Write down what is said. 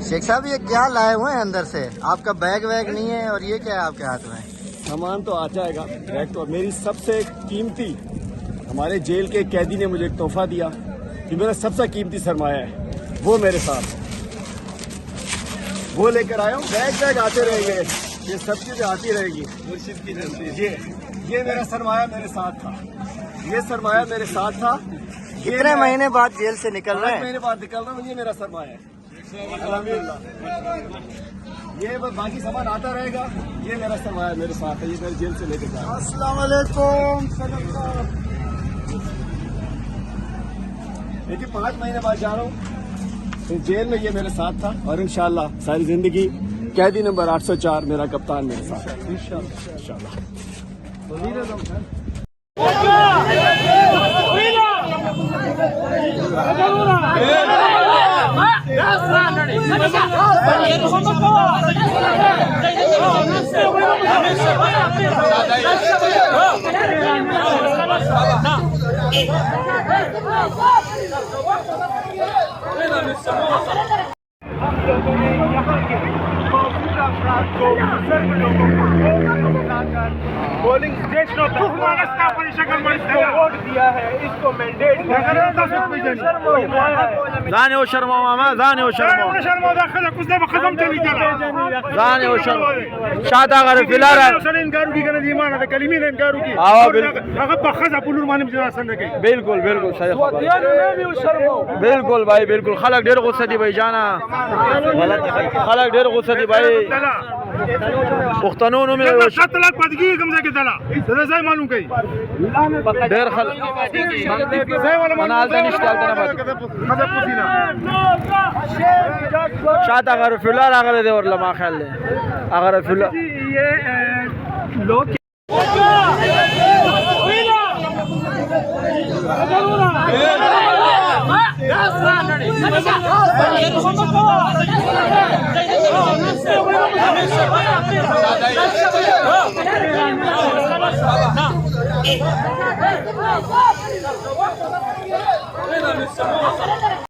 शेख साहब ये क्या लाए हुए हैं अंदर से? आपका बैग वैग नहीं है और ये क्या है आपके हाथ में? सामान तो आ जाएगा, बैग तो। मेरी सबसे कीमती, हमारे जेल के कैदी ने मुझे एक तोहफा दिया, कि मेरा सबसे कीमती सरमाया है, वो मेरे साथ है। वो लेकर आया हूँ। बैग आते रहेंगे, ये सब चीजें आती रहेगी। ये मेरा सरमाया मेरे साथ था, ये सरमाया मेरे साथ था। कितने महीने बाद जेल से निकल रहे हैं? महीने बाद निकल रहा हूँ। ये मेरा सरमाया है, अल्हम्दुलिल्लाह। ये बाकी सामान आता रहेगा। ये मेरा सरमाया मेरे साथ है, ये मेरे जेल से लेकर जाए। अस्सलाम वालेकुम। देखिए 5 महीने बाद जा रहा हूँ, तो जेल में ये मेरे साथ था, और इंशाल्लाह सारी जिंदगी कैदी नंबर 804 मेरा कप्तान मेरे साथ है, इंशाल्लाह। पोलिंग स्टेशनों तक वोट दिया है, इसको मैंडेट जाने हो शर्मा मामा, जाने हो शर्मा, जाने हो शर्मा। शादा कर फिलहाल बिल्कुल बिल्कुल सही, बिल्कुल भाई बिल्कुल। खलक ढेर गुस्सा थी भाई जाना, खलक ढेर गुस्सा थी भाई। पुख्तनों में 7 लाख पदगी कमजा के दला जरा मालूम कहीं ढेर खलक शाद अगर फिलहाल अगर दे और लमा ख्याल ले अगर फिलहाल ये लोग ना